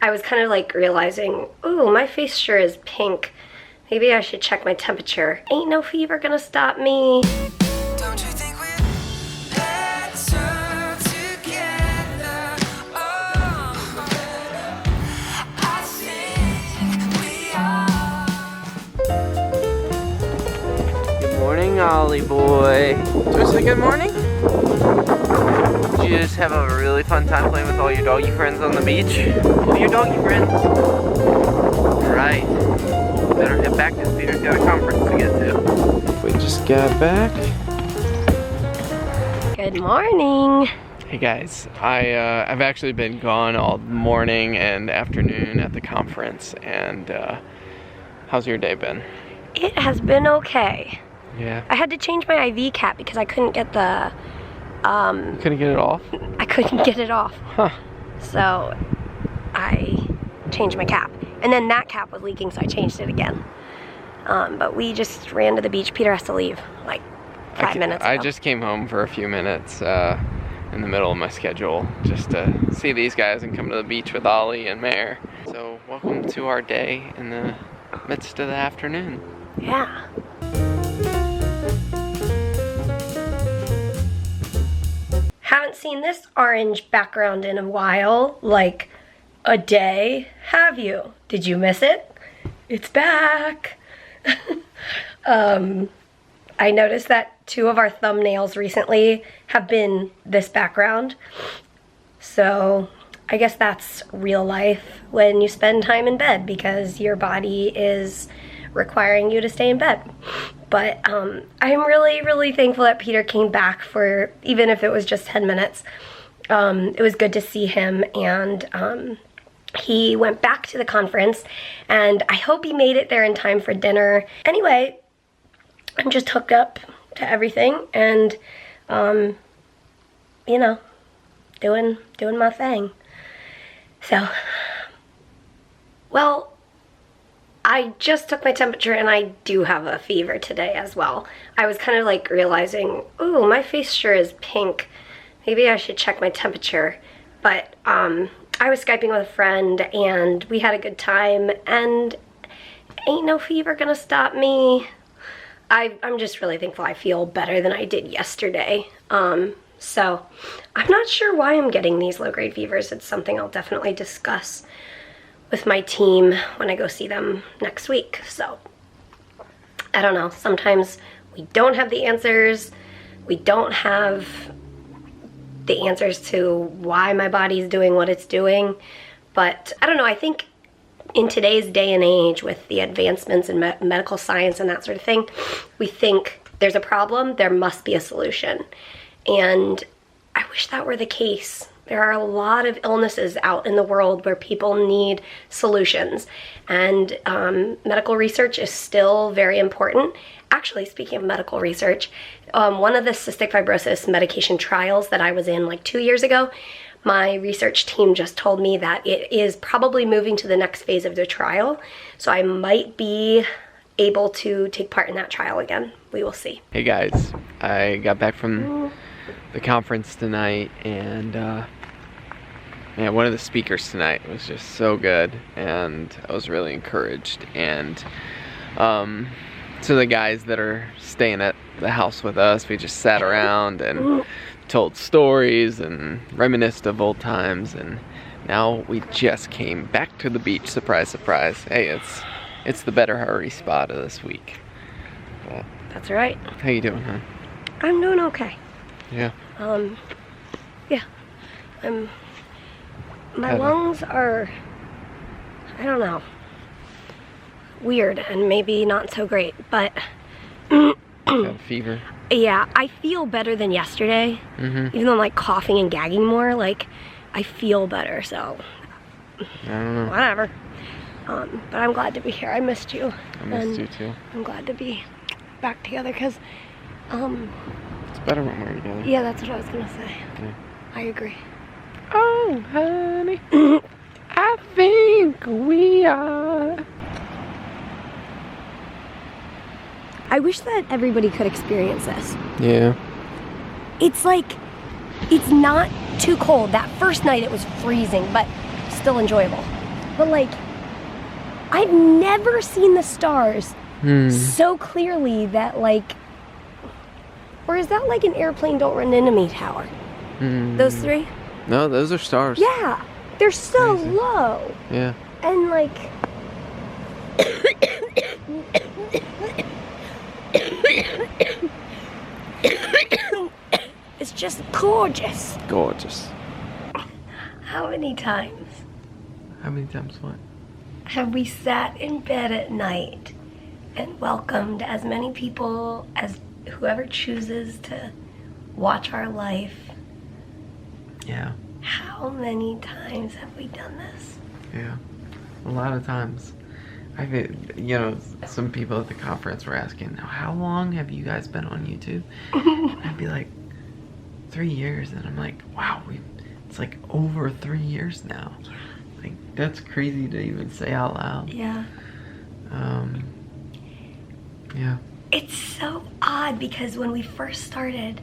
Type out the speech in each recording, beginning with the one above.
I was kind of like realizing, ooh, my face sure is pink. Maybe I should check my temperature. Ain't no fever gonna stop me. Don't you think we're better together? Oh, I think we are. Good morning, Ollie boy. Do I say good morning? Did you just have a really fun time playing with all your doggy friends on the beach? All your doggy friends. Right. Better head back because Peter's got a conference to get to. We just got back. Good morning. Hey guys, I've actually been gone all morning and afternoon at the conference, and how's your day been? It has been okay. Yeah. I had to change my IV cap because I couldn't get the Couldn't get it off? I couldn't get it off. Huh. So I changed my cap. And then that cap was leaking, so I changed it again. But we just ran to the beach. Peter has to leave like 5 minutes ago. I just came home for a few minutes in the middle of my schedule just to see these guys and come to the beach with Ollie and Mare. So welcome to our day in the midst of the afternoon. Yeah. Haven't seen this orange background in a while, like a day, have you? Did you miss it? It's back. I noticed that 2 of our thumbnails recently have been this background. So I guess that's real life when you spend time in bed because your body is requiring you to stay in bed. But I'm really thankful that Peter came back for, even if it was just 10 minutes. It was good to see him, and he went back to the conference, and I hope he made it there in time for dinner. Anyway, I'm just hooked up to everything, and you know, doing my thing. So, well, I just took my temperature and I do have a fever today as well. I was kind of like realizing, ooh, my face sure is pink. Maybe I should check my temperature. But I was Skyping with a friend and we had a good time, and ain't no fever gonna stop me. I'm just really thankful I feel better than I did yesterday. So I'm not sure why I'm getting these low-grade fevers. It's something I'll definitely discuss with my team when I go see them next week. So I don't know, sometimes we don't have the answers. We don't have the answers to why my body's doing what it's doing. But I don't know, I think in today's day and age with the advancements in medical science and that sort of thing, we think there's a problem, there must be a solution. And I wish that were the case. There are a lot of illnesses out in the world where people need solutions, and medical research is still very important. Actually, speaking of medical research, one of the cystic fibrosis medication trials that I was in like 2 years ago, my research team just told me that it is probably moving to the next phase of the trial, so I might be able to take part in that trial again. We will see. Hey guys, I got back from the conference tonight, and man, one of the speakers tonight was just so good, and I was really encouraged. And so the guys that are staying at the house with us, we just sat around and told stories and reminisced of old times, and now we just came back to the beach. Surprise, surprise. Hey, it's the better hurry spot of this week. But That's right. how you doing, huh? I'm doing okay. Yeah. Yeah. My lungs are, I don't know, weird and maybe not so great, but Got fever. yeah, I feel better than yesterday. Even though I'm like coughing and gagging more, like I feel better, so I don't know. whatever. But I'm glad to be here. I missed you. I missed you too. I'm glad to be back together because, It's better when we're together. yeah, that's what I was gonna say. Yeah. I agree. Oh, honey, I think we are. I wish that everybody could experience this. Yeah. It's like, it's not too cold. That first night it was freezing, but still enjoyable. but like, I've never seen the stars so clearly that like, or is that like an airplane don't run into me tower? Those three? No, those are stars. Yeah, they're so Crazy. low. Yeah. And like, it's just gorgeous. Gorgeous. How many times How many times what? have we sat in bed at night and welcomed as many people as whoever chooses to watch our life? Yeah. How many times have we done this? Yeah. A lot of times. I mean, you know, some people at the conference were asking, how long have you guys been on YouTube? I'd be like, 3 years. And I'm like, wow, it's like over 3 years now. Like, that's crazy to even say out loud. Yeah. Yeah. It's so odd because when we first started,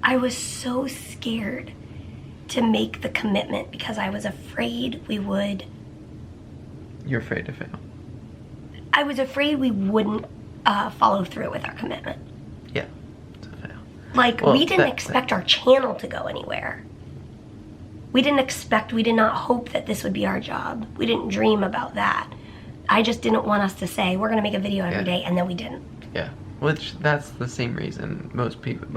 I was so scared to make the commitment because I was afraid we would. You're afraid to fail. I was afraid we wouldn't follow through with our commitment. Yeah. To fail. Like, Well, we didn't expect our channel to go anywhere. We did not hope that this would be our job. We didn't dream about that. I just didn't want us to say, we're going to make a video every day, and then we didn't. Yeah. Which, that's the same reason most people,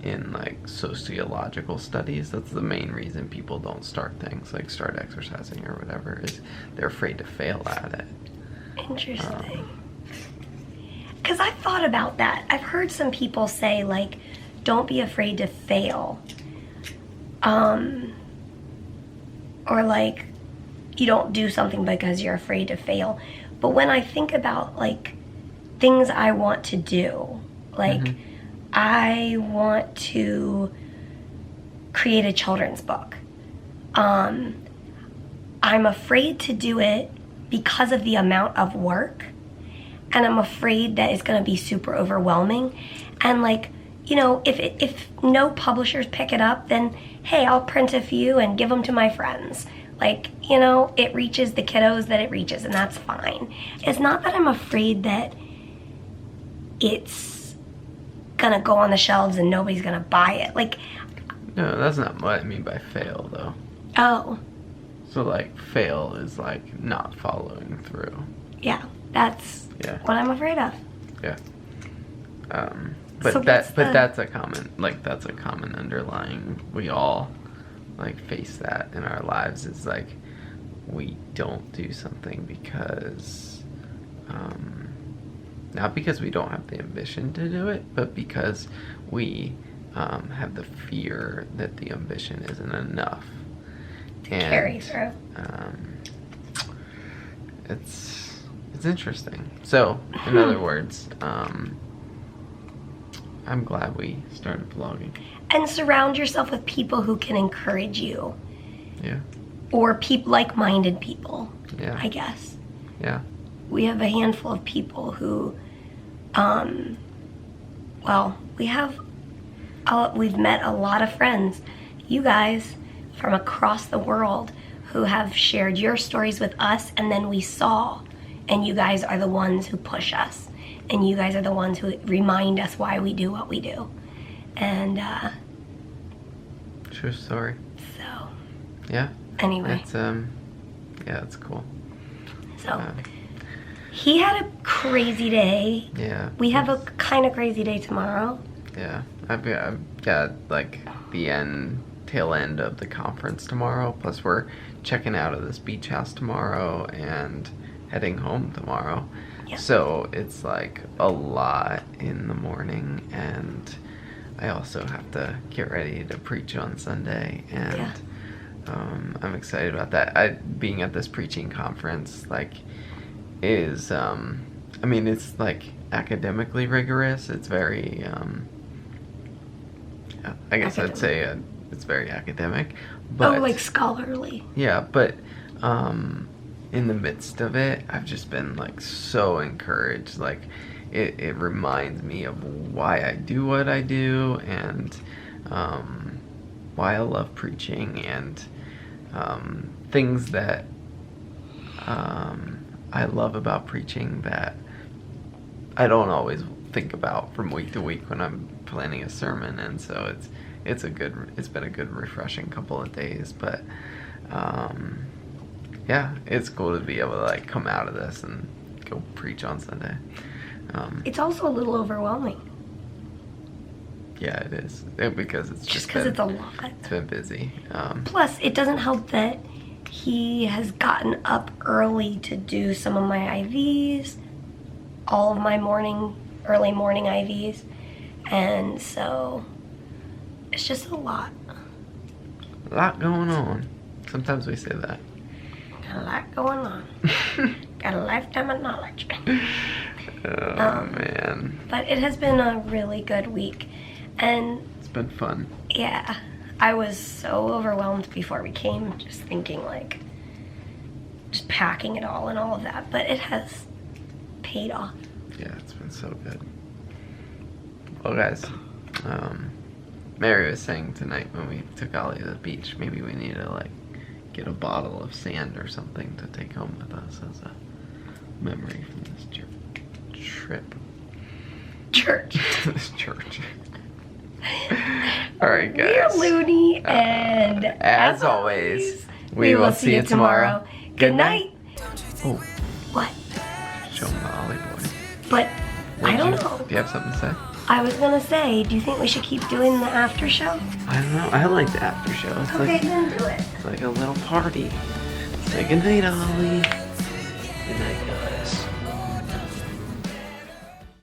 in like sociological studies, that's the main reason people don't start things, like start exercising or whatever, is they're afraid to fail at it. Interesting. Because I've thought about that. I've heard some people say, like, don't be afraid to fail. Or like, you don't do something because you're afraid to fail. But when I think about like things I want to do, like I want to create a children's book. I'm afraid to do it because of the amount of work, and I'm afraid that it's going to be super overwhelming. And like, you know, if no publishers pick it up, then hey, I'll print a few and give them to my friends. Like, you know, it reaches the kiddos that it reaches, and that's fine. It's not that I'm afraid that it's gonna go on the shelves and nobody's gonna buy it. Like, No, that's not what I mean by fail, though. oh, So, like, fail is, like, not following through. yeah, that's Yeah. what I'm afraid of. Yeah. So But what's that's a common underlying, we all, like, face that in our lives, is, like, we don't do something because, not because we don't have the ambition to do it, but because we have the fear that the ambition isn't enough. Carry through. It's interesting. So, in other words, I'm glad we started vlogging. And surround yourself with people who can encourage you. Yeah. Or like-minded people, Yeah. I guess. Yeah. We have a handful of people who, we've met a lot of friends, you guys from across the world, who have shared your stories with us, and then we saw, and you guys are the ones who push us, and you guys are the ones who remind us why we do what we do. And True story. so, Yeah. anyway, It's it's cool. so he had a crazy day. Yeah. We have a kind of crazy day tomorrow. Yeah. I've got like the tail end of the conference tomorrow. Plus we're checking out of this beach house tomorrow and heading home tomorrow. Yeah. So it's like a lot in the morning, and I also have to get ready to preach on Sunday, and Yeah. I'm excited about that. Being at this preaching conference, like, is I mean, it's like academically rigorous. It's very I guess I'd say it's very academic, but like scholarly. yeah, but in the midst of it, I've just been like so encouraged. Like, it reminds me of why I do what I do, and why I love preaching, and things that I love about preaching that I don't always think about from week to week when I'm planning a sermon, and so it's been a good refreshing couple of days. But yeah, it's cool to be able to like come out of this and go preach on Sunday. It's also a little overwhelming. Yeah, it is, because it's Just because it's a lot. It's been busy. Plus, it doesn't help that he has gotten up early to do some of my IVs, all of my early morning IVs, and so it's just a lot. A lot going on. Sometimes we say that. Got a lot going on. Got a lifetime of knowledge. Oh man. But it has been a really good week, and It's been fun. yeah, I was so overwhelmed before we came, just thinking like, just packing it all and all of that, but it has paid off. Yeah, it's been so good. Well, guys, Mary was saying tonight when we took Ollie to the beach, maybe we need to like get a bottle of sand or something to take home with us as a memory from this trip. Church. This church. All right, guys. We're loony, and as always, we will see you tomorrow. Good night. Oh, What? show him the Ollie boy. But I don't Do know. you have something to say? I was gonna say, do you think we should keep doing the after show? I don't know. I like the after show. It's Okay, like then do it. it's like a little party. Say good night, Ollie. Good night, guys.